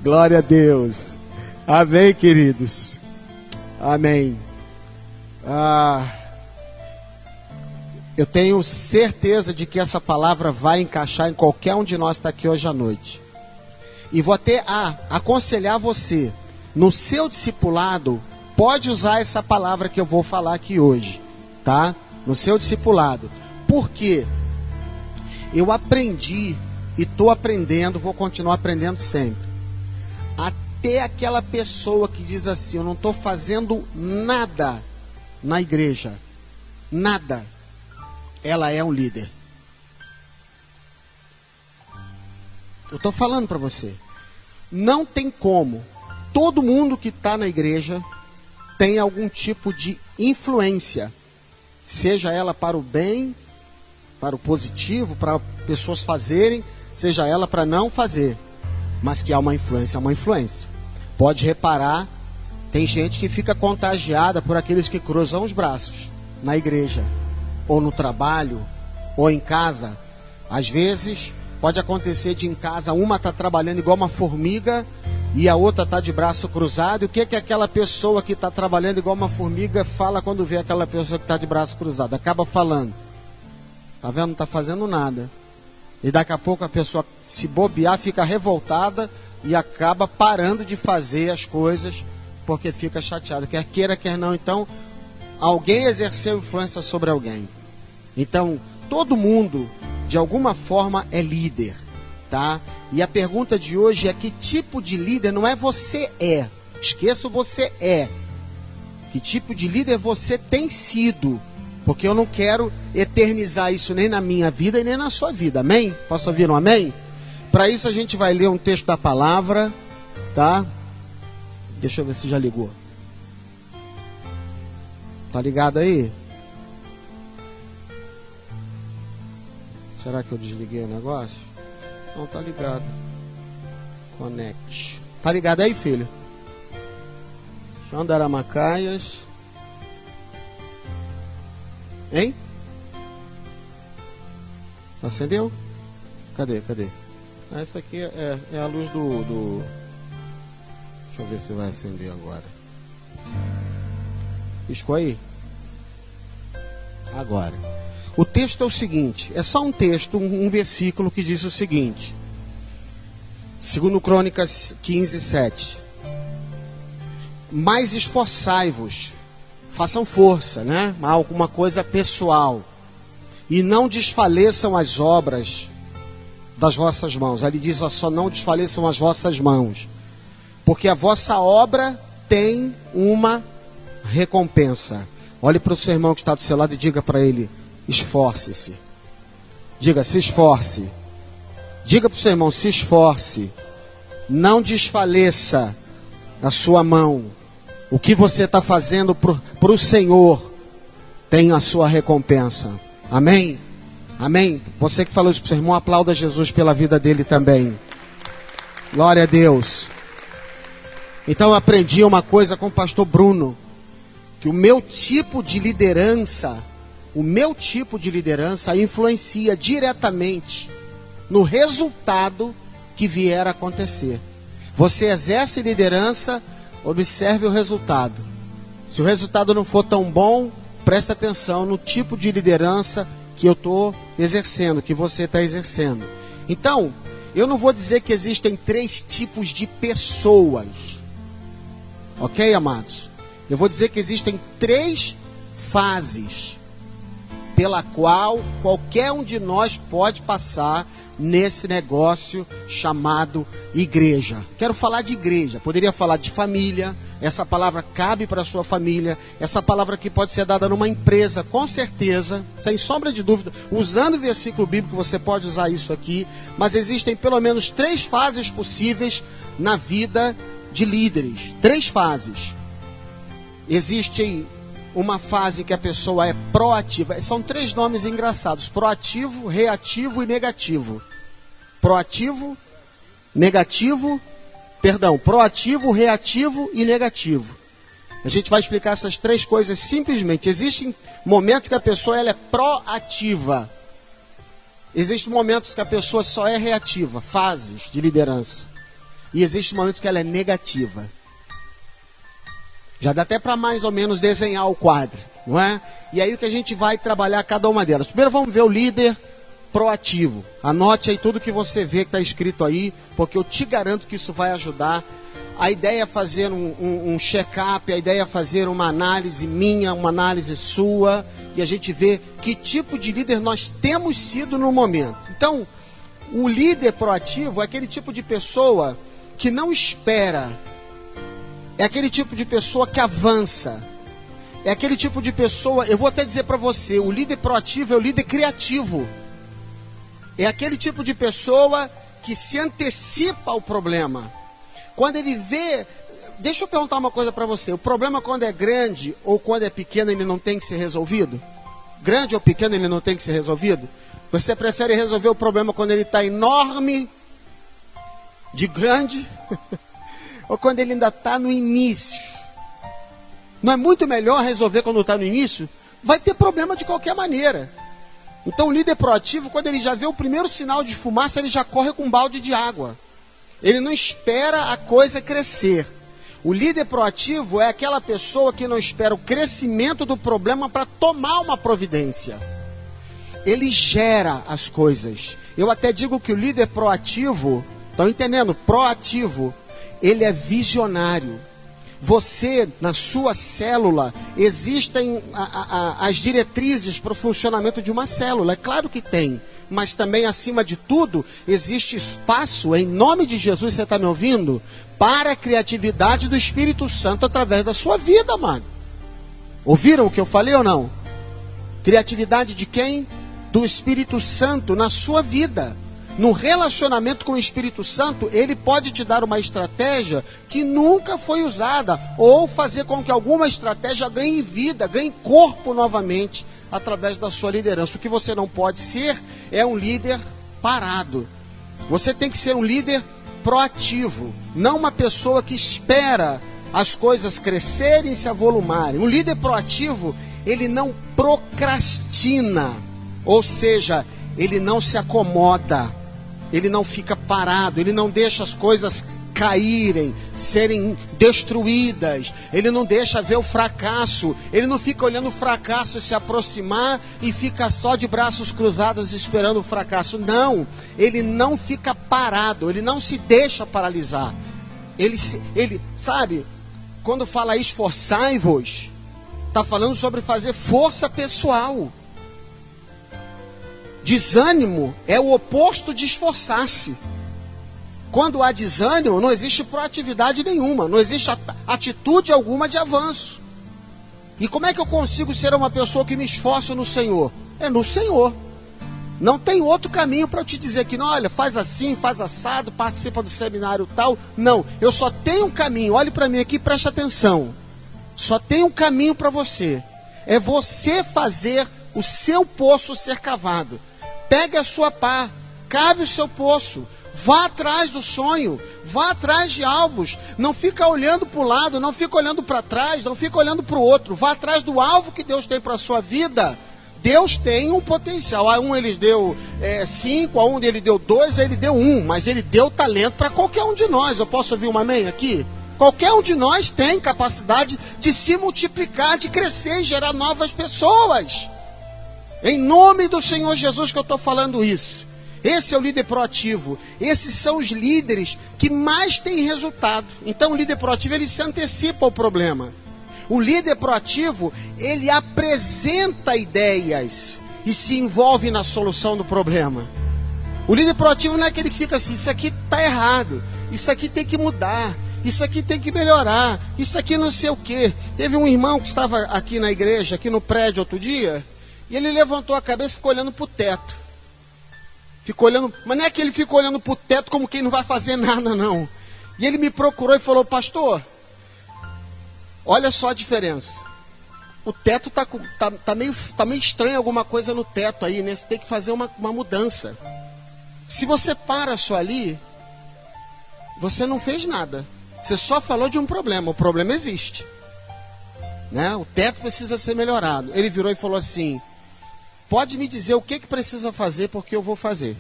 Glória a Deus. Amém, queridos. Amém. Eu tenho certeza de que essa palavra vai encaixar em qualquer um de nós que está aqui hoje à noite. E vou até aconselhar você, no seu discipulado, pode usar essa palavra que eu vou falar aqui hoje, tá? No seu discipulado. Por quê? Eu aprendi e estou aprendendo, vou continuar aprendendo sempre. Até aquela pessoa que diz assim, eu não estou fazendo nada na igreja, nada, ela é um líder. Eu estou falando para você, não tem como, todo mundo que está na igreja tem algum tipo de influência, seja ela para o bem, para o positivo, para pessoas fazerem, seja ela para não fazer, mas que há uma influência, é uma influência. Pode reparar, tem gente que fica contagiada por aqueles que cruzam os braços na igreja, ou no trabalho, ou em casa. Às vezes pode acontecer de em casa uma está trabalhando igual uma formiga e a outra está de braço cruzado. E o que aquela pessoa que está trabalhando igual uma formiga fala quando vê aquela pessoa que está de braço cruzado? Acaba falando, tá vendo? Não está fazendo nada. E daqui a pouco a pessoa, se bobear, fica revoltada e acaba parando de fazer as coisas porque fica chateada. Quer queira, quer não. Então, alguém exerceu influência sobre alguém. Então, todo mundo, de alguma forma, é líder, tá? E a pergunta de hoje é: que tipo de líder? Não é você é. Esqueça o você é. Que tipo de líder você tem sido? Porque eu não quero eternizar isso nem na minha vida e nem na sua vida. Amém? Posso ouvir um amém? Para isso a gente vai ler um texto da palavra, tá? Deixa eu ver se já ligou. Tá ligado aí? Será que eu desliguei o negócio? Não, tá ligado. Connect. Tá ligado aí, filho? Xandaramacaias. Hein? Acendeu? Cadê? Essa aqui é a luz do... Deixa eu ver se vai acender agora. Piscou aí? Agora. O texto é o seguinte, é só um texto, um versículo que diz o seguinte. 2 Crônicas 15, 7. Mas esforçai-vos, façam força, né? Alguma coisa pessoal. E não desfaleçam as obras das vossas mãos. Ali diz só: não desfaleçam as vossas mãos. Porque a vossa obra tem uma recompensa. Olhe para o seu irmão que está do seu lado e diga para ele: esforce-se. Diga: se esforce. Diga para o seu irmão: se esforce. Não desfaleça a sua mão. O que você está fazendo para o Senhor tem a sua recompensa. Amém? Amém? Você que falou isso para o seu irmão, aplauda Jesus pela vida dele também. Glória a Deus. Então eu aprendi uma coisa com o pastor Bruno, que o meu tipo de liderança influencia diretamente no resultado que vier a acontecer. Você exerce liderança, observe o resultado. Se o resultado não for tão bom, preste atenção no tipo de liderança que eu estou exercendo, que você está exercendo. Então, eu não vou dizer que existem 3 tipos de pessoas. Ok, amados? Eu vou dizer que existem 3 fases pela qual qualquer um de nós pode passar nesse negócio chamado igreja. Quero falar de igreja, poderia falar de família. Essa palavra cabe para a sua família. Essa palavra aqui pode ser dada numa empresa, com certeza, sem sombra de dúvida. Usando o versículo bíblico, você pode usar isso aqui. Mas existem pelo menos 3 fases possíveis na vida de líderes. 3 fases. Existe uma fase que a pessoa é proativa. São 3 nomes engraçados: proativo, reativo e negativo. Proativo, negativo, proativo, reativo e negativo. A gente vai explicar essas 3 coisas simplesmente. Existem momentos que a pessoa ela é proativa. Existem momentos que a pessoa só é reativa, fases de liderança. e existem momentos que ela é negativa. Já dá até para mais ou menos desenhar o quadro, não é? E aí o que a gente vai trabalhar cada uma delas. Primeiro vamos ver o líder proativo. Anote aí tudo que você vê que está escrito aí, porque eu te garanto que isso vai ajudar. A ideia é fazer um check-up, a ideia é fazer uma análise minha, uma análise sua, e a gente vê que tipo de líder nós temos sido no momento. Então, o líder proativo é aquele tipo de pessoa que não espera, é aquele tipo de pessoa que avança, é aquele tipo de pessoa, eu vou até dizer para você, o líder proativo é o líder criativo. É aquele tipo de pessoa que se antecipa ao problema. Quando ele vê... Deixa eu perguntar uma coisa para você. O problema quando é grande ou quando é pequeno, ele não tem que ser resolvido? Grande ou pequeno, ele não tem que ser resolvido? Você prefere resolver o problema quando ele está enorme, de grande, ou quando ele ainda está no início? Não é muito melhor resolver quando está no início? Vai ter problema de qualquer maneira. Então o líder proativo, quando ele já vê o primeiro sinal de fumaça, ele já corre com um balde de água. Ele não espera a coisa crescer. O líder proativo é aquela pessoa que não espera o crescimento do problema para tomar uma providência. Ele gera as coisas. Eu até digo que o líder proativo, estão entendendo? Proativo, ele é visionário. Você, na sua célula, existem as diretrizes para o funcionamento de uma célula. É claro que tem. Mas também, acima de tudo, existe espaço, em nome de Jesus, você está me ouvindo? Para a criatividade do Espírito Santo através da sua vida, amado. Ouviram o que eu falei ou não? Criatividade de quem? Do Espírito Santo na sua vida. No relacionamento com o Espírito Santo, ele pode te dar uma estratégia que nunca foi usada, ou fazer com que alguma estratégia ganhe vida, ganhe corpo novamente, através da sua liderança. O que você não pode ser é um líder parado. Você tem que ser um líder proativo, não uma pessoa que espera as coisas crescerem e se avolumarem. Um líder proativo, ele não procrastina, ou seja, ele não se acomoda. Ele não fica parado, ele não deixa as coisas caírem, serem destruídas, ele não deixa ver o fracasso, ele não fica olhando o fracasso se aproximar e fica só de braços cruzados esperando o fracasso. Não, ele não fica parado, ele não se deixa paralisar. Ele sabe, quando fala esforçai-vos, está falando sobre fazer força pessoal. Desânimo é o oposto de esforçar-se. Quando há desânimo, não existe proatividade nenhuma, não existe atitude alguma de avanço. E como é que eu consigo ser uma pessoa que me esforça no Senhor? É no Senhor. Não tem outro caminho para eu te dizer que, não, olha, faz assim, faz assado, participa do seminário tal. Não, eu só tenho um caminho, olhe para mim aqui, preste atenção. Só tem um caminho para você. É você fazer o seu poço ser cavado. Pegue a sua pá, cave o seu poço, vá atrás do sonho, vá atrás de alvos, não fica olhando para o lado, não fica olhando para trás, não fica olhando para o outro, vá atrás do alvo que Deus tem para a sua vida. Deus tem um potencial, a um ele deu 5, a um ele deu 2, a ele deu 1, mas ele deu talento para qualquer um de nós. Eu posso ouvir um amém aqui? Qualquer um de nós tem capacidade de se multiplicar, de crescer e gerar novas pessoas. Em nome do Senhor Jesus que eu estou falando isso. Esse é o líder proativo. Esses são os líderes que mais têm resultado. Então o líder proativo, ele se antecipa ao problema. O líder proativo, ele apresenta ideias e se envolve na solução do problema. O líder proativo não é aquele que fica assim, isso aqui está errado, isso aqui tem que mudar, isso aqui tem que melhorar, isso aqui não sei o quê. Teve um irmão que estava aqui na igreja, aqui no prédio outro dia, e ele levantou a cabeça e ficou olhando para o teto. Ficou olhando, mas não é que ele ficou olhando para o teto como quem não vai fazer nada, não. E ele me procurou e falou, pastor, olha só a diferença. O teto tá meio estranho, alguma coisa no teto aí, né? Você tem que fazer uma mudança. Se você para só ali, você não fez nada. Você só falou de um problema. O problema existe, né? O teto precisa ser melhorado. Ele virou e falou assim, pode me dizer o que precisa fazer, porque eu vou fazer.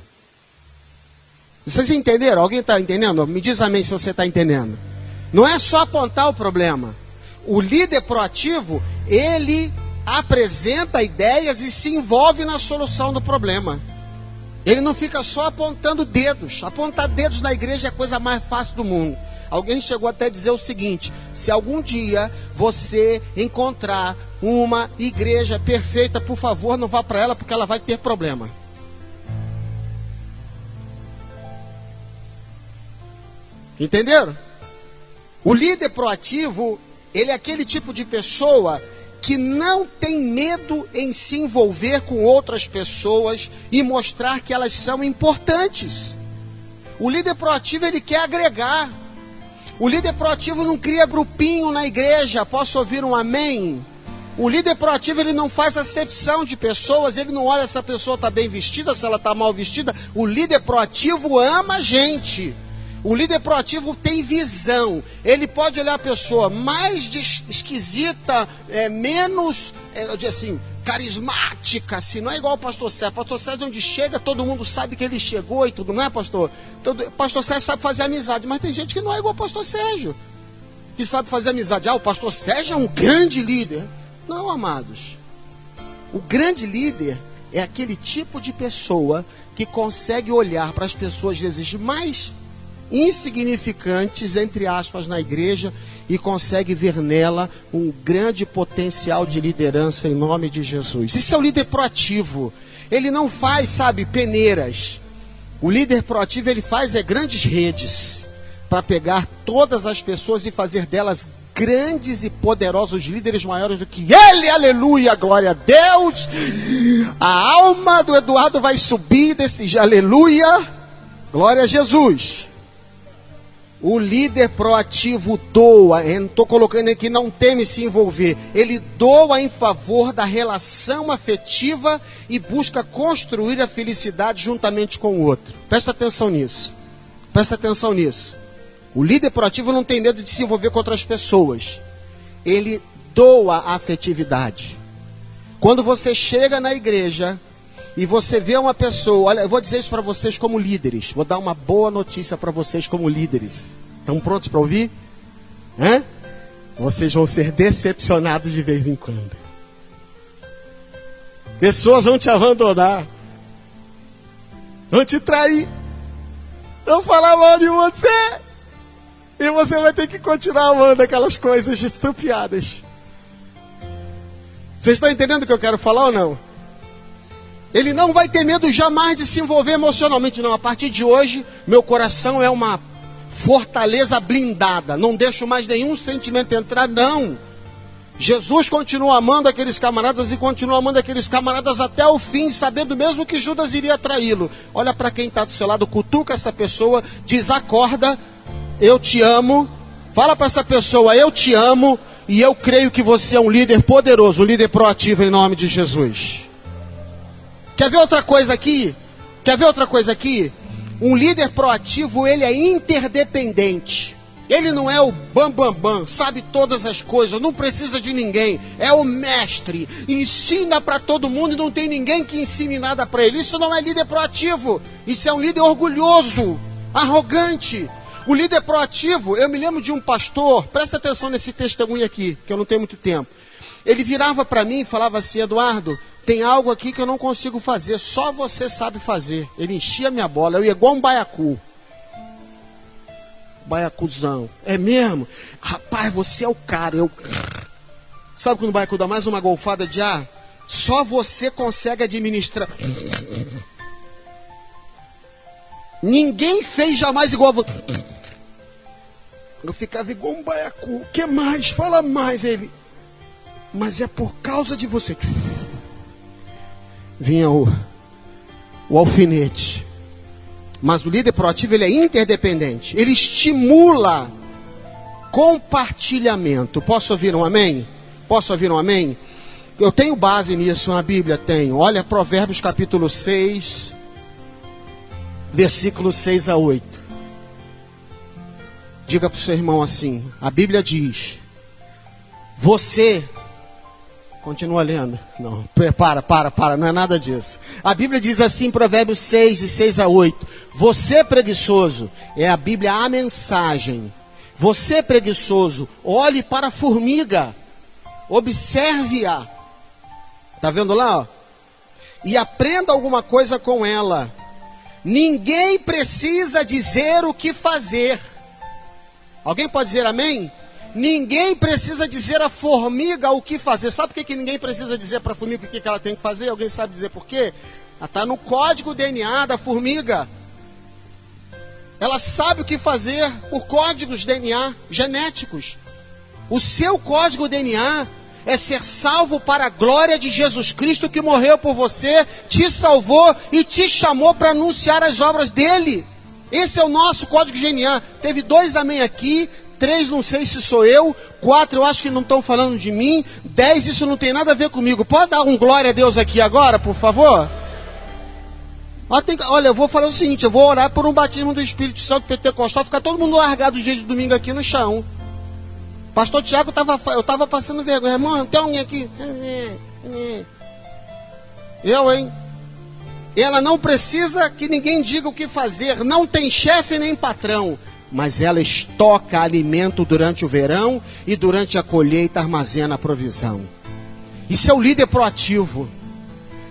Vocês entenderam? Alguém está entendendo? Me diz amém se você está entendendo. Não é só apontar o problema. O líder proativo, ele apresenta ideias e se envolve na solução do problema. Ele não fica só apontando dedos. Apontar dedos na igreja é a coisa mais fácil do mundo. Alguém chegou até a dizer o seguinte: se algum dia você encontrar uma igreja perfeita, por favor, não vá para ela, porque ela vai ter problema. Entenderam? O líder proativo, ele é aquele tipo de pessoa que não tem medo em se envolver com outras pessoas e mostrar que elas são importantes. O líder proativo, ele quer agregar. O líder proativo não cria grupinho na igreja. Posso ouvir um amém? O líder proativo, ele não faz acepção de pessoas, ele não olha se a pessoa está bem vestida, se ela está mal vestida. O líder proativo ama a gente. O líder proativo tem visão. Ele pode olhar a pessoa mais esquisita, menos, assim, carismática, assim, não é igual o pastor Sérgio. O pastor Sérgio, onde chega, todo mundo sabe que ele chegou e tudo, não é, pastor? Pastor Sérgio sabe fazer amizade, mas tem gente que não é igual o pastor Sérgio, que sabe fazer amizade. O pastor Sérgio é um grande líder. Não, amados. O grande líder é aquele tipo de pessoa que consegue olhar para as pessoas, às vezes, mais insignificantes, entre aspas, na igreja, e consegue ver nela um grande potencial de liderança em nome de Jesus. Isso é o líder proativo. Ele não faz, sabe, peneiras. O líder proativo, ele faz grandes redes para pegar todas as pessoas e fazer delas grandes e poderosos líderes maiores do que ele. Aleluia, glória a Deus. A alma do Eduardo vai subir desse aleluia, glória a Jesus. O líder proativo doa, eu não estou colocando aqui, não teme se envolver. Ele doa em favor da relação afetiva e busca construir a felicidade juntamente com o outro. Presta atenção nisso. Presta atenção nisso. O líder proativo não tem medo de se envolver com outras pessoas. Ele doa a afetividade. Quando você chega na igreja e você vê uma pessoa, olha, eu vou dizer isso para vocês como líderes. Vou dar uma boa notícia para vocês como líderes. Estão prontos para ouvir? Hã? Vocês vão ser decepcionados de vez em quando. Pessoas vão te abandonar. Vão te trair. Vão falar mal de você. E você vai ter que continuar amando aquelas coisas estrupiadas. Vocês estão entendendo o que eu quero falar ou não? Ele não vai ter medo jamais de se envolver emocionalmente. Não, a partir de hoje, meu coração é uma fortaleza blindada. Não deixo mais nenhum sentimento entrar, não. Jesus continua amando aqueles camaradas e continua amando aqueles camaradas até o fim, sabendo mesmo que Judas iria traí-lo. Olha para quem está do seu lado, cutuca essa pessoa, diz: acorda, eu te amo. Fala para essa pessoa: eu te amo e eu creio que você é um líder poderoso, um líder proativo em nome de Jesus. Quer ver outra coisa aqui? Quer ver outra coisa aqui? Um líder proativo, ele é interdependente. Ele não é o bam, sabe todas as coisas, não precisa de ninguém. É o mestre, ensina para todo mundo e não tem ninguém que ensine nada para ele. Isso não é líder proativo. Isso é um líder orgulhoso, arrogante. O líder proativo, eu me lembro de um pastor, presta atenção nesse testemunho aqui, que eu não tenho muito tempo. Ele virava para mim e falava assim: Eduardo, tem algo aqui que eu não consigo fazer, só você sabe fazer. Ele enchia minha bola, eu ia igual um baiacu. Baiacuzão. É mesmo? Rapaz, você é o cara. Sabe quando o baiacu dá mais uma golfada de ar? Só você consegue administrar. Ninguém fez jamais igual a você. Eu ficava igual um baiacu. O que mais? Fala mais. Ele: mas é por causa de você. Vinha o alfinete. Mas o líder proativo, ele é interdependente. Ele estimula compartilhamento. Posso ouvir um amém? Posso ouvir um amém? Eu tenho base nisso na Bíblia, tenho. Olha Provérbios capítulo 6, versículos 6 a 8. Diga para o seu irmão assim: a Bíblia diz: você Continua lendo. Não, para, não é nada disso. A Bíblia diz assim, Provérbios 6, de 6 a 8. Você preguiçoso, é a Bíblia a mensagem. Você preguiçoso, olhe para a formiga, observe-a. Está vendo lá? Ó? E aprenda alguma coisa com ela. Ninguém precisa dizer o que fazer. Alguém pode dizer amém? Ninguém precisa dizer à formiga o que fazer. Sabe por que ninguém precisa dizer para a formiga o que ela tem que fazer? Alguém sabe dizer por quê? Ela está no código DNA da formiga. Ela sabe o que fazer por códigos DNA genéticos. O seu código DNA é ser salvo para a glória de Jesus Cristo, que morreu por você, te salvou e te chamou para anunciar as obras dele. Esse é o nosso código DNA. Teve 2 amém aqui, 3 não sei se sou eu, 4 eu acho que não estão falando de mim, 10 isso não tem nada a ver comigo. Pode dar um glória a Deus aqui agora, por favor? Olha, eu vou falar o seguinte, eu vou orar por um batismo do Espírito Santo pentecostal, ficar todo mundo largado dia de domingo aqui no chão. Pastor Tiago, eu estava passando vergonha. Irmão, tem alguém aqui? Eu, hein? Ela não precisa que ninguém diga o que fazer, não tem chefe nem patrão. Mas ela estoca alimento durante o verão e durante a colheita armazena a provisão. Isso é o líder proativo.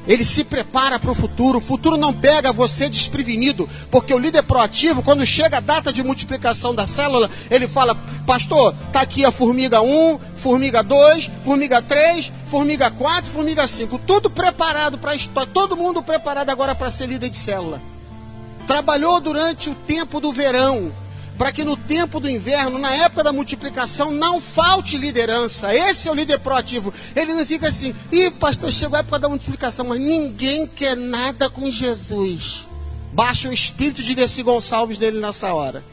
Ele se prepara para o futuro não pega você desprevenido, porque o líder proativo, quando chega a data de multiplicação da célula, ele fala, pastor, está aqui a formiga 1, formiga 2, formiga 3, formiga 4, formiga 5, tudo preparado para a história, todo mundo preparado agora para ser líder de célula. Trabalhou durante o tempo do verão, para que no tempo do inverno, na época da multiplicação, não falte liderança. Esse é o líder proativo. Ele não fica assim, pastor, chegou a época da multiplicação, mas ninguém quer nada com Jesus. Baixa o espírito de Desi Gonçalves dele nessa hora.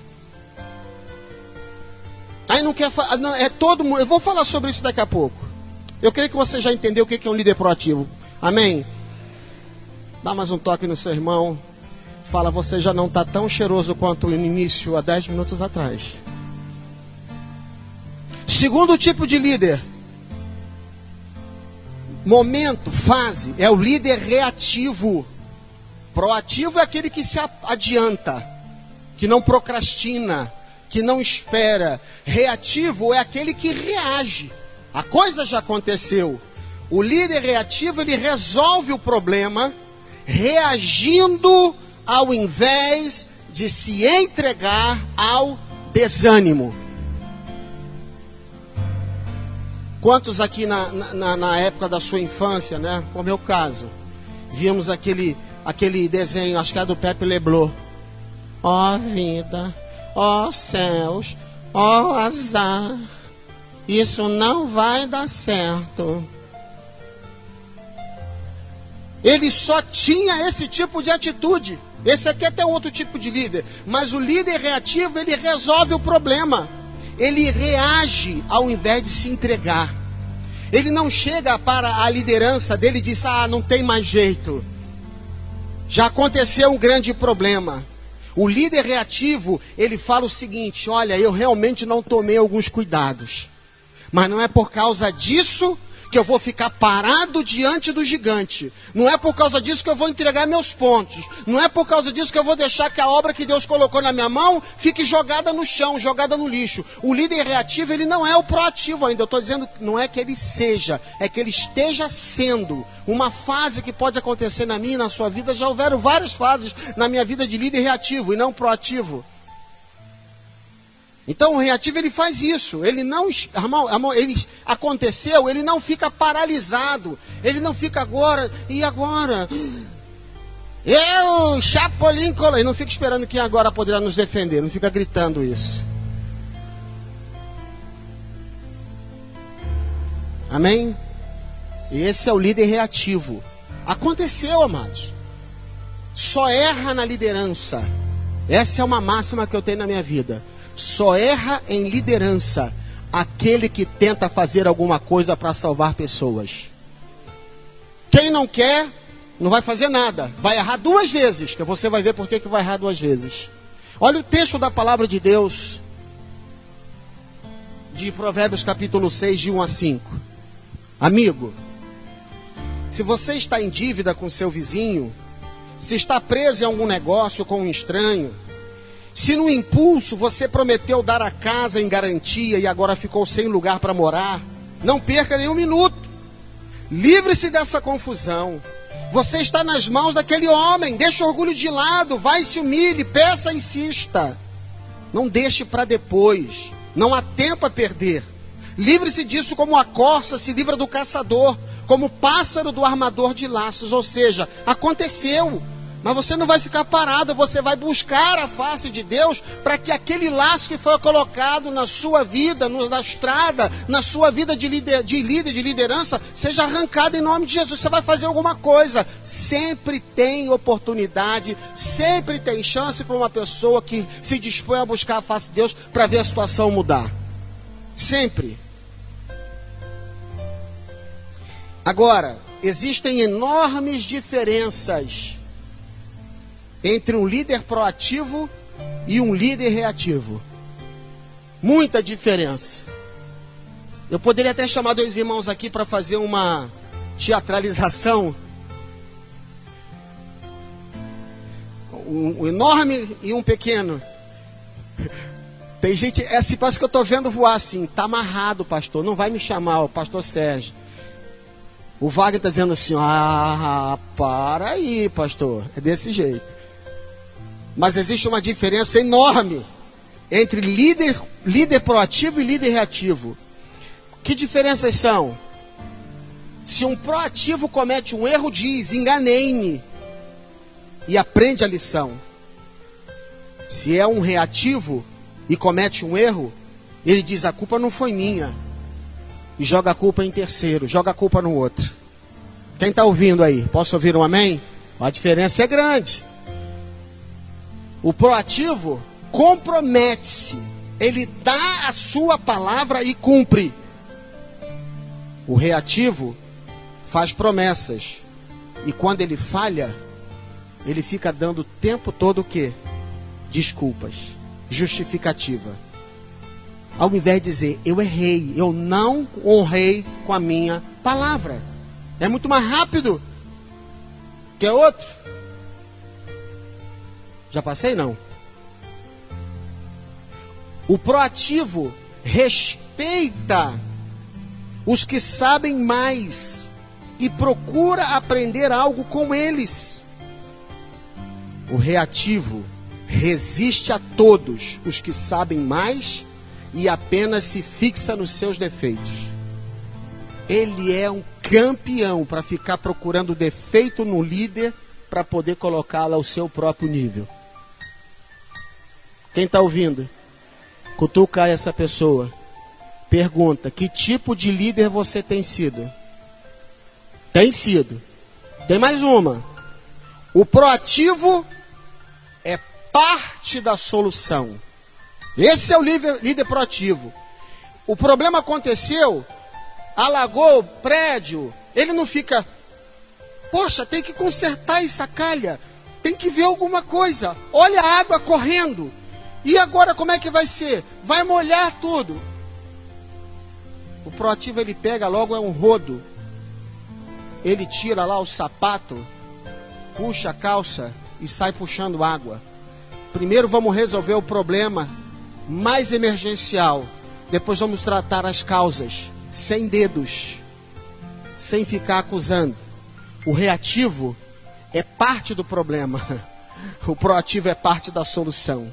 Aí não quer falar, é todo mundo. Eu vou falar sobre isso daqui a pouco. Eu creio que você já entendeu o que é um líder proativo. Amém? Dá mais um toque no seu irmão. Fala, você já não está tão cheiroso quanto no início, há 10 minutos atrás. Segundo tipo de líder. Momento, fase, é o líder reativo. Proativo é aquele que se adianta, que não procrastina, que não espera. Reativo é aquele que reage. A coisa já aconteceu. O líder reativo, ele resolve o problema reagindo ao invés de se entregar ao desânimo. Quantos aqui na época da sua infância, né? Como é o meu caso, víamos aquele desenho, acho que é do Pepe Leblon. Ó vida, ó céus, ó azar, isso não vai dar certo. Ele só tinha esse tipo de atitude. Esse aqui é até outro tipo de líder. Mas o líder reativo, ele resolve o problema. Ele reage ao invés de se entregar. Ele não chega para a liderança dele e diz, não tem mais jeito. Já aconteceu um grande problema. O líder reativo, ele fala o seguinte, olha, eu realmente não tomei alguns cuidados. Mas não é por causa disso que eu vou ficar parado diante do gigante. Não é por causa disso que eu vou entregar meus pontos. Não é por causa disso que eu vou deixar que a obra que Deus colocou na minha mão fique jogada no chão, jogada no lixo. O líder reativo, ele não é o proativo ainda. Eu estou dizendo, não é que ele seja, é que ele esteja sendo. Uma fase que pode acontecer na minha e na sua vida, já houveram várias fases na minha vida de líder reativo e não proativo. Então o reativo, ele faz isso, ele não, irmão, ele aconteceu, ele não fica paralisado, ele não fica agora, e agora? Eu, Chapolin Colorado, ele não fica esperando quem agora poderá nos defender, não fica gritando isso. Amém? Esse é o líder reativo. Aconteceu, amados. Só erra na liderança. Essa é uma máxima que eu tenho na minha vida. Só erra em liderança aquele que tenta fazer alguma coisa para salvar pessoas. Quem não quer, não vai fazer nada. Vai errar 2 vezes, que você vai ver por que vai errar 2 vezes. Olha o texto da palavra de Deus, de Provérbios capítulo 6, de 1 a 5. Amigo, Se você está em dívida com seu vizinho, se está preso em algum negócio com um estranho, se no impulso você prometeu dar a casa em garantia e agora ficou sem lugar para morar, não perca nenhum minuto. Livre-se dessa confusão. Você está nas mãos daquele homem. Deixe o orgulho de lado, vai e se humilhe, peça e insista. Não deixe para depois. Não há tempo a perder. Livre-se disso como a corça se livra do caçador, como o pássaro do armador de laços. Ou seja, aconteceu, mas você não vai ficar parado, você vai buscar a face de Deus para que aquele laço que foi colocado na sua vida, na estrada, na sua vida de líder, de liderança, seja arrancado em nome de Jesus. Você vai fazer alguma coisa. Sempre tem oportunidade, sempre tem chance para uma pessoa que se dispõe a buscar a face de Deus para ver a situação mudar. Sempre. Agora, existem enormes diferenças entre um líder proativo e um líder reativo. Muita diferença. Eu poderia até chamar dois irmãos aqui para fazer uma teatralização. Um enorme e um pequeno. Tem gente, é assim, parece que eu estou vendo voar assim. Está amarrado, pastor. Não vai me chamar, o pastor Sérgio. O Wagner está dizendo assim, para aí, pastor. É desse jeito. Mas existe uma diferença enorme entre líder proativo e líder reativo. Que diferenças são? Se um proativo comete um erro, diz, enganei-me, e aprende a lição. Se é um reativo e comete um erro, ele diz, a culpa não foi minha, e joga a culpa em terceiro, joga a culpa no outro. Quem está ouvindo aí? Posso ouvir um amém? A diferença é grande. O proativo compromete-se, ele dá a sua palavra e cumpre. O reativo faz promessas, e quando ele falha, ele fica dando o tempo todo o quê? Desculpas, justificativa. Ao invés de dizer, eu errei, eu não honrei com a minha palavra. É muito mais rápido. Quer outro? Já passei? Não. O proativo respeita os que sabem mais e procura aprender algo com eles. O reativo resiste a todos os que sabem mais e apenas se fixa nos seus defeitos. Ele é um campeão para ficar procurando defeito no líder para poder colocá-lo ao seu próprio nível. Quem está ouvindo? Cutuca essa pessoa. Pergunta, que tipo de líder você tem sido? Tem sido. Tem mais uma. O proativo é parte da solução. Esse é o líder proativo. O problema aconteceu, alagou o prédio, ele não fica, poxa, tem que consertar essa calha, tem que ver alguma coisa, olha a água correndo, e agora como é que vai ser? Vai molhar tudo. O proativo, ele pega logo, é um rodo, ele tira lá o sapato, puxa a calça e sai puxando água. Primeiro vamos resolver o problema mais emergencial, depois vamos tratar as causas, sem dedos, sem ficar acusando. O reativo é parte do problema, o proativo é parte da solução.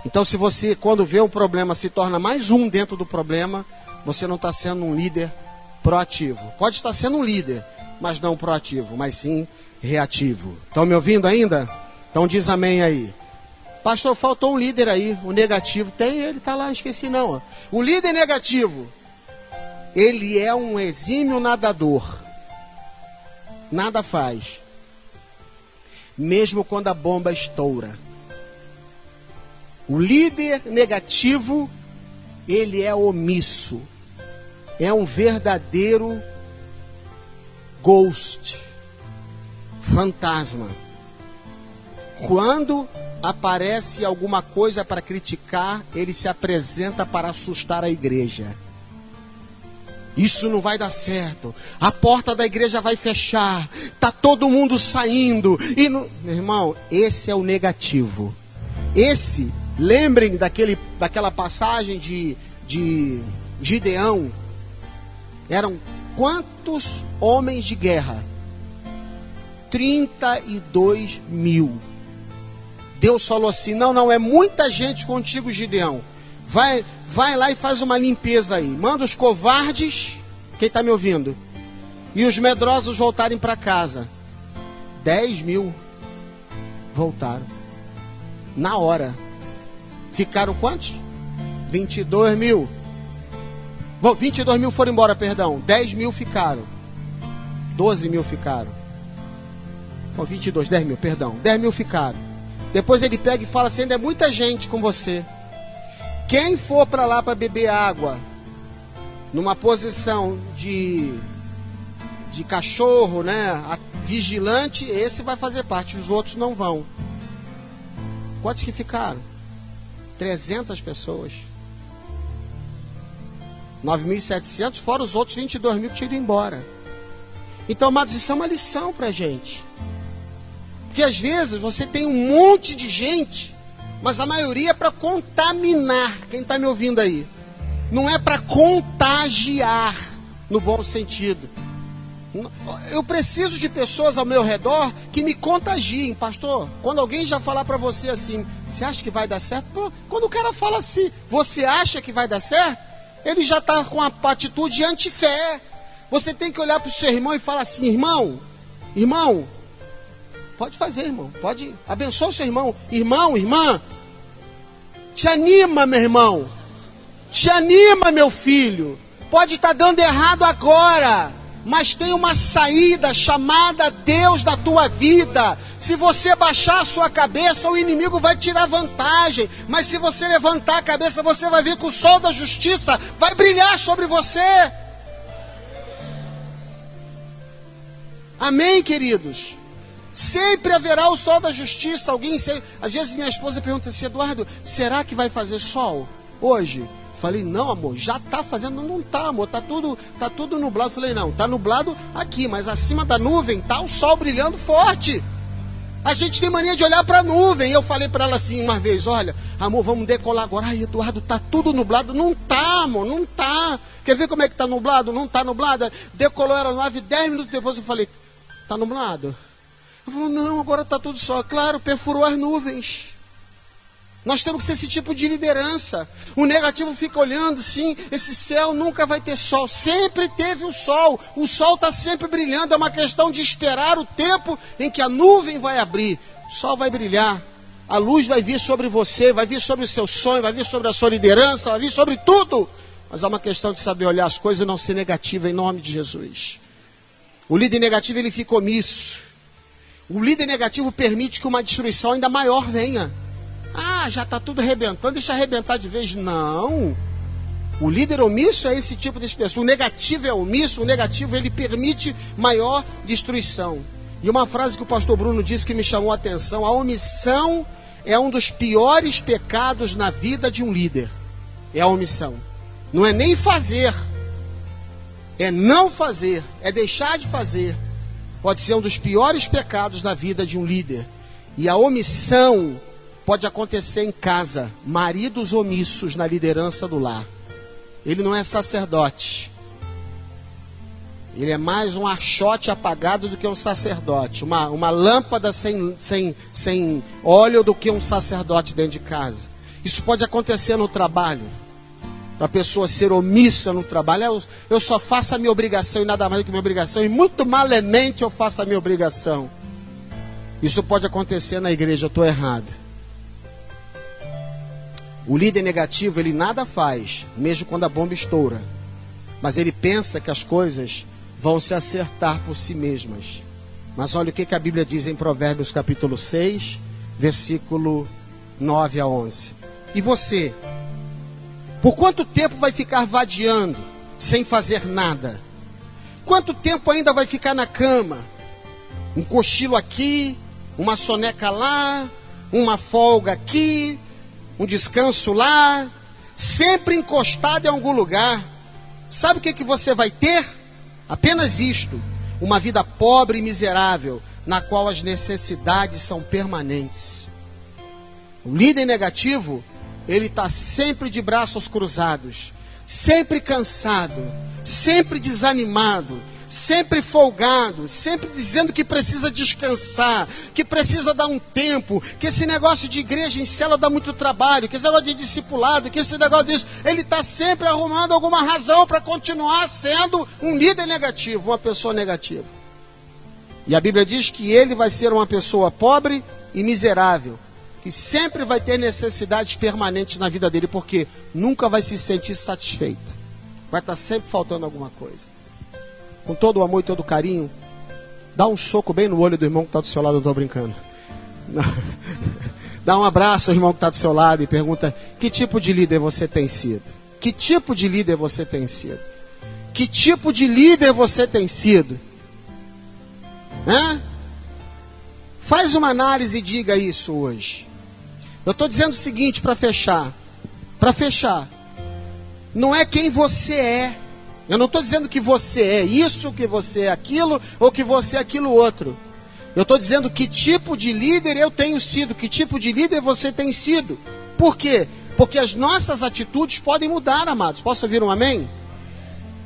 Então, se você, quando vê um problema, se torna mais um dentro do problema, você não está sendo um líder proativo. Pode estar sendo um líder, mas não proativo, mas sim reativo. Estão me ouvindo ainda? Então diz amém aí. Pastor, faltou um líder aí, o negativo. Tem, ele está lá, esqueci não. O líder negativo, ele é um exímio nadador. Nada faz. Mesmo quando a bomba estoura. O líder negativo, ele é omisso. É um verdadeiro ghost. Fantasma. Quando aparece alguma coisa para criticar, ele se apresenta para assustar a igreja. Isso não vai dar certo. A porta da igreja vai fechar. Está todo mundo saindo. Meu irmão, esse é o negativo. Lembrem daquela passagem de Gideão. Eram quantos homens de guerra? 32 mil. Deus falou assim: não, é muita gente contigo, Gideão. Vai lá e faz uma limpeza aí. Manda os covardes, quem está me ouvindo, e os medrosos voltarem para casa. 10 mil voltaram. Na hora. Ficaram quantos? 22 mil. 22 mil foram embora, perdão. 10 mil ficaram. 12 mil ficaram. 10 mil, perdão. 10 mil ficaram. Depois ele pega e fala assim: ainda é muita gente com você. Quem for para lá para beber água, numa posição de cachorro, né, vigilante, esse vai fazer parte, os outros não vão. Quantos que ficaram? 300 pessoas. 9.700, fora os outros 22 mil que tinham ido embora. Então, amados, isso é uma lição para a gente. Porque às vezes você tem um monte de gente, mas a maioria é para contaminar. Quem está me ouvindo aí? Não é para contagiar, no bom sentido. Eu preciso de pessoas ao meu redor que me contagiem, pastor. Quando alguém já falar para você assim: você acha que vai dar certo? Pô, quando o cara fala assim: você acha que vai dar certo? Ele já está com a atitude anti-fé. Você tem que olhar para o seu irmão e falar assim: irmão, pode fazer, irmão, pode, abençoa o seu irmão. Irmão, irmã, te anima, meu irmão, te anima, meu filho. Pode estar dando errado agora, mas tem uma saída chamada Deus da tua vida. Se você baixar a sua cabeça, o inimigo vai tirar vantagem. Mas se você levantar a cabeça, você vai ver que o sol da justiça vai brilhar sobre você. Amém, queridos? Sempre haverá o sol da justiça. Às vezes minha esposa pergunta assim: Eduardo, será que vai fazer sol hoje? Falei: não, amor, já está fazendo. Não está, amor, tá tudo nublado. Falei: não, está nublado aqui, mas acima da nuvem está o sol brilhando forte. A gente tem mania de olhar para a nuvem. Eu falei para ela assim uma vez: olha, amor, vamos decolar agora. Ai, Eduardo, está tudo nublado. Não está, amor, não está. Quer ver como é que está nublado? Não está nublado. Decolou, era 9, 10 minutos depois eu falei: está nublado? Eu falei: não, agora está tudo sol. Claro, perfurou as nuvens. Nós temos que ser esse tipo de liderança. O negativo fica olhando, sim, esse céu nunca vai ter sol. Sempre teve o sol está sempre brilhando. É uma questão de esperar o tempo em que a nuvem vai abrir. O sol vai brilhar, a luz vai vir sobre você, vai vir sobre o seu sonho, vai vir sobre a sua liderança, vai vir sobre tudo. Mas é uma questão de saber olhar as coisas e não ser negativo, em nome de Jesus. O líder negativo, ele fica omisso. O líder negativo permite que uma destruição ainda maior venha. Ah, já está tudo arrebentando, deixa arrebentar de vez. Não. O líder omisso é esse tipo de pessoa. O negativo é omisso, o negativo ele permite maior destruição. E uma frase que o pastor Bruno disse que me chamou a atenção: a omissão é um dos piores pecados na vida de um líder. É a omissão. Não é nem fazer, é não fazer, é deixar de fazer. Pode ser um dos piores pecados na vida de um líder. E a omissão pode acontecer em casa. Maridos omissos na liderança do lar. Ele não é sacerdote. Ele é mais um achote apagado do que um sacerdote. Uma lâmpada sem óleo do que um sacerdote dentro de casa. Isso pode acontecer no trabalho. Da pessoa ser omissa no trabalho. Eu só faço a minha obrigação e nada mais do que minha obrigação. E muito malemente eu faço a minha obrigação. Isso pode acontecer na igreja. Eu estou errado. O líder negativo, ele nada faz, mesmo quando a bomba estoura. Mas ele pensa que as coisas vão se acertar por si mesmas. Mas olha o que a Bíblia diz em Provérbios capítulo 6, versículo 9 a 11. E você? Por quanto tempo vai ficar vadiando, sem fazer nada? Quanto tempo ainda vai ficar na cama? Um cochilo aqui, uma soneca lá, uma folga aqui, um descanso lá, sempre encostado em algum lugar. sabe o que você vai ter? Apenas isto: uma vida pobre e miserável, na qual as necessidades são permanentes. O líder negativo, ele está sempre de braços cruzados, sempre cansado, sempre desanimado, sempre folgado, sempre dizendo que precisa descansar, que precisa dar um tempo, que esse negócio de igreja em célula dá muito trabalho, que esse negócio de discipulado, que esse negócio disso, ele está sempre arrumando alguma razão para continuar sendo um líder negativo, uma pessoa negativa. E a Bíblia diz que ele vai ser uma pessoa pobre e miserável, que sempre vai ter necessidades permanentes na vida dele, porque nunca vai se sentir satisfeito. Vai estar sempre faltando alguma coisa. Com todo o amor e todo o carinho, dá um soco bem no olho do irmão que está do seu lado, eu estou brincando. Dá um abraço ao irmão que está do seu lado e pergunta: que tipo de líder você tem sido? Que tipo de líder você tem sido? Que tipo de líder você tem sido? Hã? Faz uma análise e diga isso hoje. Eu estou dizendo o seguinte para fechar. Para fechar. Não é quem você é. Eu não estou dizendo que você é isso, que você é aquilo, ou que você é aquilo outro. Eu estou dizendo que tipo de líder eu tenho sido, que tipo de líder você tem sido. Por quê? Porque as nossas atitudes podem mudar, amados. Posso ouvir um amém?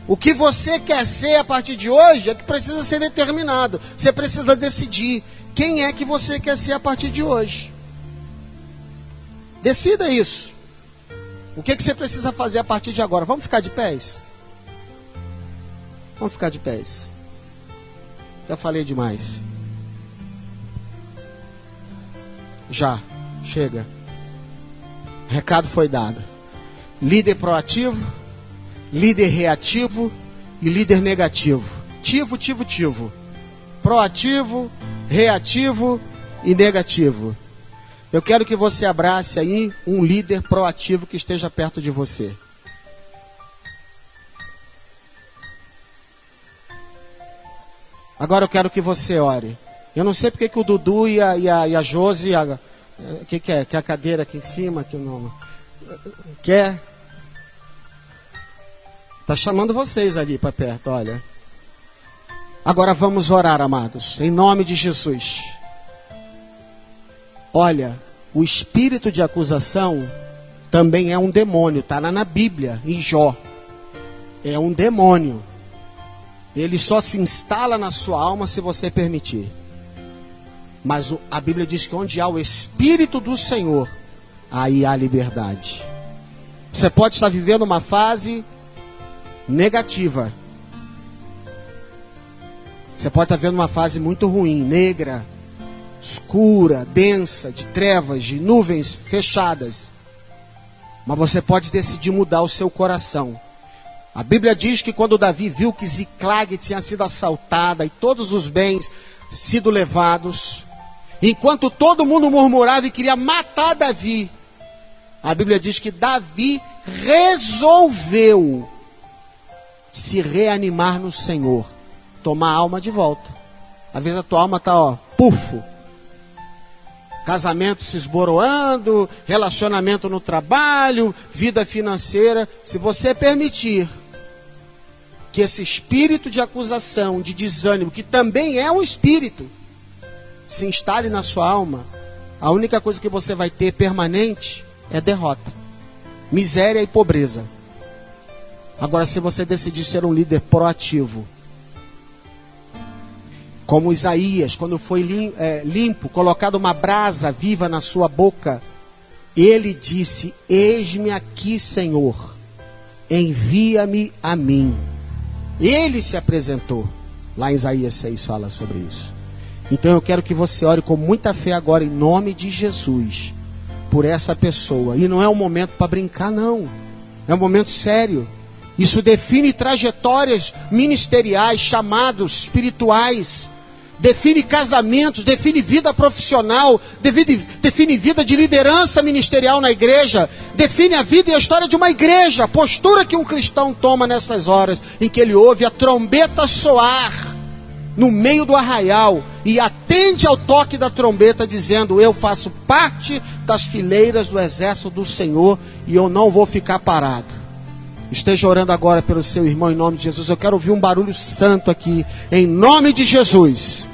O que você quer ser a partir de hoje é que precisa ser determinado. Você precisa decidir quem é que você quer ser a partir de hoje. Decida isso. O que você precisa fazer a partir de agora? Vamos ficar de pés? Vamos ficar de pés. Já falei demais. Já. Chega. Recado foi dado. Líder proativo, líder reativo e líder negativo. Tivo. Proativo, reativo e negativo. Eu quero que você abrace aí um líder proativo que esteja perto de você. Agora eu quero que você ore. Eu não sei porque que o Dudu e a Josi, o que é? Que a cadeira aqui em cima, que não quer. Está chamando vocês ali para perto, olha. Agora vamos orar, amados, em nome de Jesus. Olha, o espírito de acusação também é um demônio, está lá na Bíblia, em Jó. É um demônio. Ele só se instala na sua alma se você permitir. Mas a Bíblia diz que onde há o Espírito do Senhor, aí há liberdade. Você pode estar vivendo uma fase negativa. Você pode estar vivendo uma fase muito ruim, negra, escura, densa, de trevas, de nuvens fechadas. Mas você pode decidir mudar o seu coração. A Bíblia diz que quando Davi viu que Ziclag tinha sido assaltada e todos os bens sido levados, enquanto todo mundo murmurava e queria matar Davi, a Bíblia diz que Davi resolveu se reanimar no Senhor, tomar a alma de volta. Às vezes a tua alma está, pufo. Casamento se esboroando, relacionamento no trabalho, vida financeira. Se você permitir que esse espírito de acusação, de desânimo, que também é um espírito, se instale na sua alma, a única coisa que você vai ter permanente é derrota, miséria e pobreza. Agora, se você decidir ser um líder proativo, como Isaías, quando foi limpo, colocado uma brasa viva na sua boca, ele disse: eis-me aqui, Senhor, envia-me a mim. Ele se apresentou. Lá em Isaías 6 fala sobre isso. Então eu quero que você ore com muita fé agora, em nome de Jesus, por essa pessoa. E não é um momento para brincar, não. É um momento sério. Isso define trajetórias ministeriais, chamados espirituais. Define casamentos, define vida profissional, define vida de liderança ministerial na igreja, define a vida e a história de uma igreja, a postura que um cristão toma nessas horas em que ele ouve a trombeta soar no meio do arraial e atende ao toque da trombeta dizendo: eu faço parte das fileiras do exército do Senhor e eu não vou ficar parado. esteja orando agora pelo seu irmão em nome de Jesus. Eu quero ouvir um barulho santo aqui, em nome de Jesus.